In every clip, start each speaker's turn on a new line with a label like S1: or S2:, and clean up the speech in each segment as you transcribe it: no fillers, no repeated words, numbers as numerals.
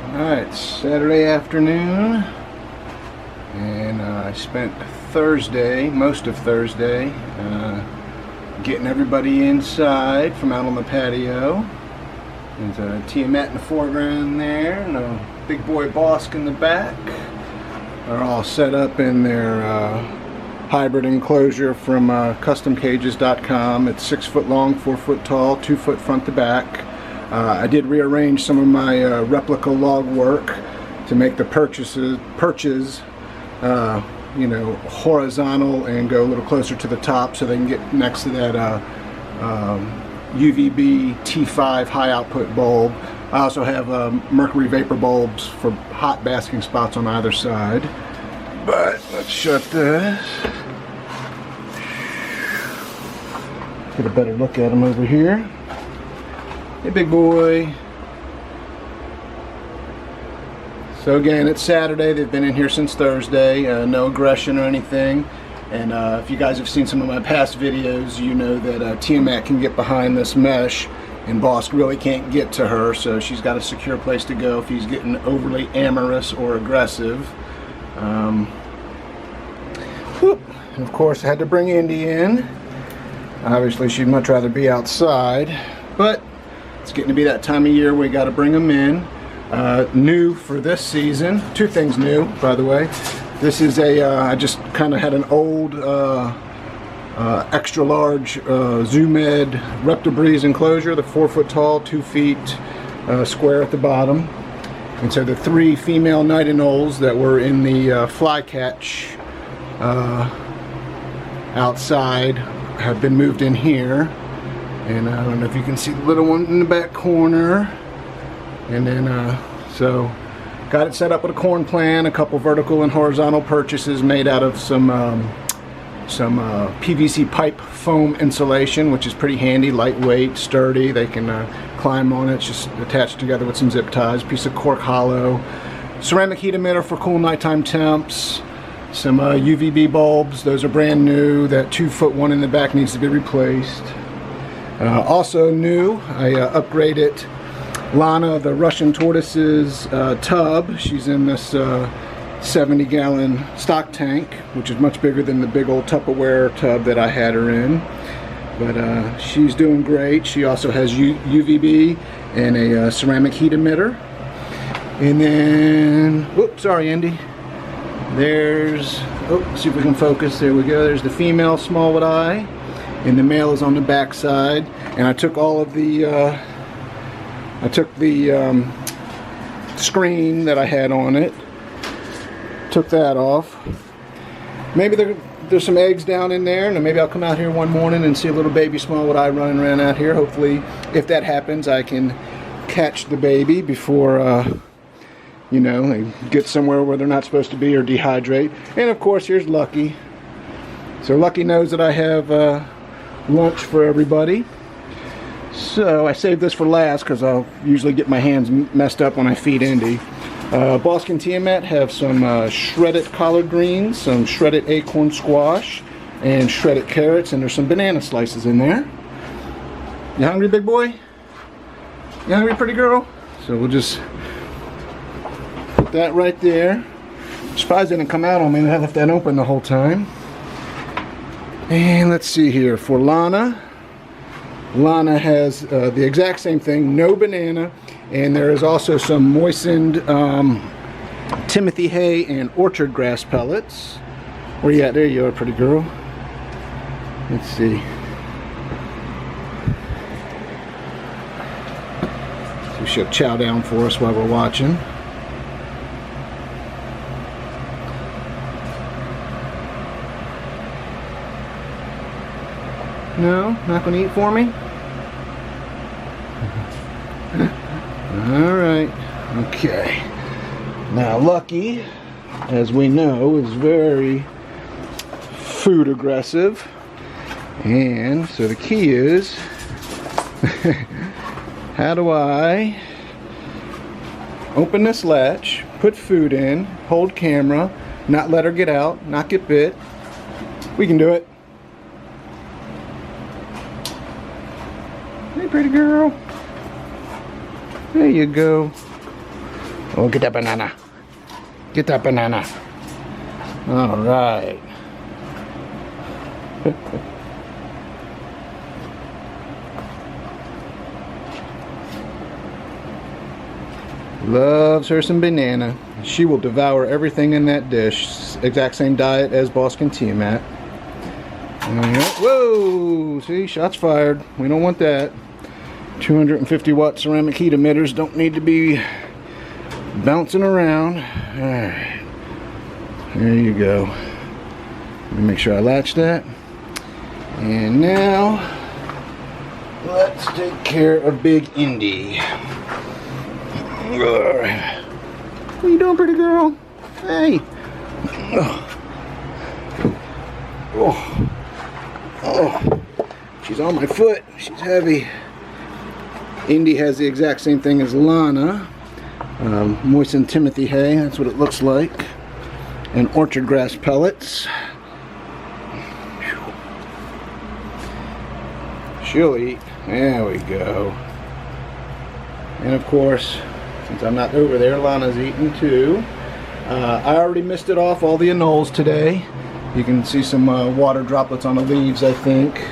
S1: Alright, Saturday afternoon, and I spent Thursday, most of Thursday, getting everybody inside from out on the patio. There's a Tiamat in the foreground there, and a big boy Bosk in the back. They're all set up in their hybrid enclosure from customcages.com. It's 6 foot long, 4 foot tall, 2 foot front to back. I did rearrange some of my replica log work to make the perches you know, horizontal and go a little closer to the top so they can get next to that UVB T5 high output bulb. I also have mercury vapor bulbs for hot basking spots on either side. But let's shut this. Get a better look at them over here. Hey, big boy. So again, it's Saturday. They've been in here since Thursday. No aggression or anything. And if you guys have seen some of my past videos, you know that Tiamat can get behind this mesh, and Bosk really can't get to her. So she's got a secure place to go if he's getting overly amorous or aggressive. And of course, I had to bring Indy in. Obviously, she'd much rather be outside, but it's getting to be that time of year we got to bring them in. New for this season, two things new, by the way. This is a, I just kind of had an old extra large Zoomed Reptiles enclosure, the 4 foot tall, 2 feet square at the bottom. And so the 3 female nightingales that were in the flycatch outside have been moved in here. And I don't know if you can see the little one in the back corner. And then, so got it set up with a corn plan, a couple vertical and horizontal purchases made out of some PVC pipe foam insulation, which is pretty handy, lightweight, sturdy. They can climb on it. It's just attached together with some zip ties. Piece of cork hollow. Ceramic heat emitter for cool nighttime temps. Some UVB bulbs. Those are brand new. That 2 foot one in the back needs to be replaced. Also new, I upgraded Lana, the Russian tortoise's tub. She's in this 70-gallon stock tank, which is much bigger than the big old Tupperware tub that I had her in. But she's doing great. She also has UVB and a ceramic heat emitter. And then, whoops, sorry, Andy. There's, oh, see if we can focus. There we go. There's the female smallwood eye, and the male is on the back side. And I took all of the screen that I had on it, took that off. Maybe there's some eggs down in there, and maybe I'll come out here one morning and see a little baby smallwood eye running around out here. Hopefully, if that happens, I can catch the baby before you know, they get somewhere where they're not supposed to be or dehydrate. And of course, here's Lucky. So Lucky knows that I have lunch for everybody. So I saved this for last because I'll usually get my hands messed up when I feed Indy. Bosk and Tiamat have some shredded collard greens, some shredded acorn squash, and shredded carrots, and there's some banana slices in there. You hungry, big boy? You hungry, pretty girl? So we'll just put that right there. Surprised it didn't come out on me. I left that open the whole time. And let's see here. For Lana, Lana has the exact same thing, no banana, and there is also some moistened Timothy hay and orchard grass pellets. Where you at? There you are, pretty girl. Let's see. So she'll chow down for us while we're watching. No, not going to eat for me? Alright, okay. Now Lucky, as we know, is very food aggressive. And so the key is, how do I open this latch, put food in, hold camera, not let her get out, not get bit. We can do it. Hey, pretty girl. There you go. Oh, get that banana. Get that banana. All right. Loves her some banana. She will devour everything in that dish. Exact same diet as Bosque and Tiamat. Whoa! See, shots fired. We don't want that. 250 watt ceramic heat emitters don't need to be bouncing around. Alright. There you go. Let me make sure I latch that. And now, let's take care of Big Indy. What are you doing, pretty girl? Hey. Oh. Oh. She's on my foot. She's heavy. Indy has the exact same thing as Lana. Moistened Timothy hay. That's what it looks like. And orchard grass pellets. She'll eat. There we go. And of course, since I'm not over there, Lana's eating too. I already misted off all the anoles today. You can see some water droplets on the leaves, I think.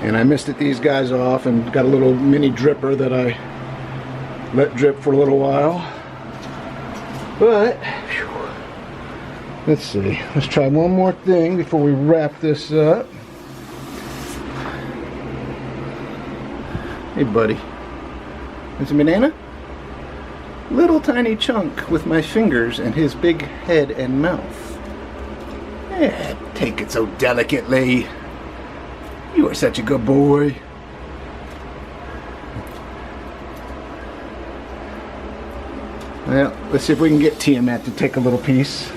S1: And I misted these guys off and got a little mini dripper that I let drip for a little while. But, whew, let's see. Let's try one more thing before we wrap this up. Hey, buddy. Want some banana? Little tiny chunk with my fingers and his big head and mouth. Yeah, take it so delicately. You are such a good boy. Well, let's see if we can get Tiamat to take a little piece.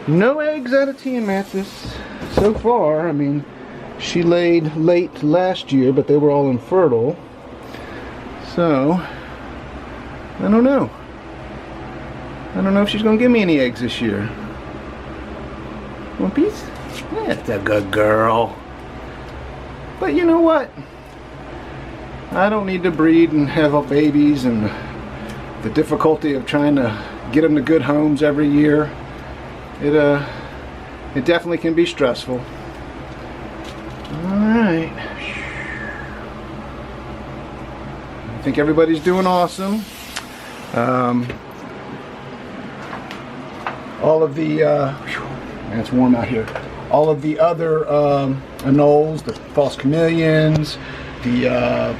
S1: No eggs out of Tiamat so far. I mean, she laid late last year, but they were all infertile. So, I don't know. I don't know if she's going to give me any eggs this year. One piece? That's a good girl. But you know what? I don't need to breed and have babies, and the difficulty of trying to get them to good homes every year. It definitely can be stressful. Alright. I think everybody's doing awesome. All of the man, it's warm out here. All of the other anoles, the false chameleons, the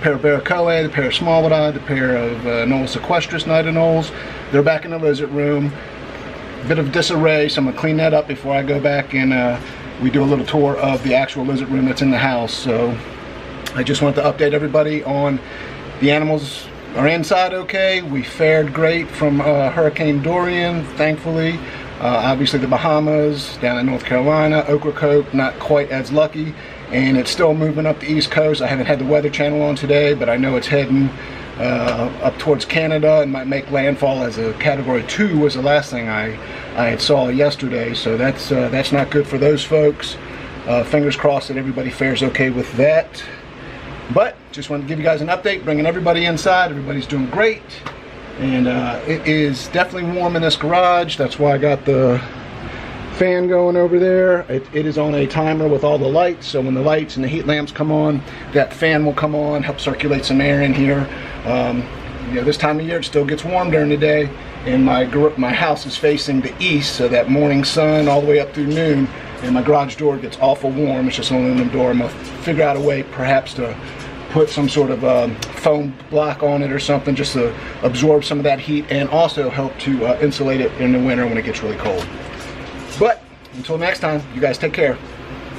S1: pair of barracoa, the pair of smallwood, the pair of anole sequestris night anoles, they're back in the lizard room. Bit of disarray, so I'm gonna clean that up before I go back and we do a little tour of the actual lizard room that's in the house. So I just want to update everybody on the animals are inside okay. We fared great from Hurricane Dorian, thankfully. Obviously the Bahamas, down in North Carolina, Ocracoke, not quite as lucky, and it's still moving up the East Coast. I haven't had the Weather Channel on today, but I know it's heading up towards Canada and might make landfall as a Category 2 was the last thing I had saw yesterday, so that's not good for those folks. Fingers crossed that everybody fares okay with that. But just wanted to give you guys an update, bringing everybody inside. Everybody's doing great. And it is definitely warm in this garage. That's why I got the fan going over there. It is on a timer with all the lights, so when the lights and the heat lamps come on, that fan will come on, help circulate some air in here. You know, this time of year it still gets warm during the day, and my house is facing the east, so that morning sun all the way up through noon, and my garage door gets awful warm. It's just an aluminum door. I'm gonna figure out a way perhaps to put some sort of foam block on it or something just to absorb some of that heat and also help to insulate it in the winter when it gets really cold. But until next time, you guys take care.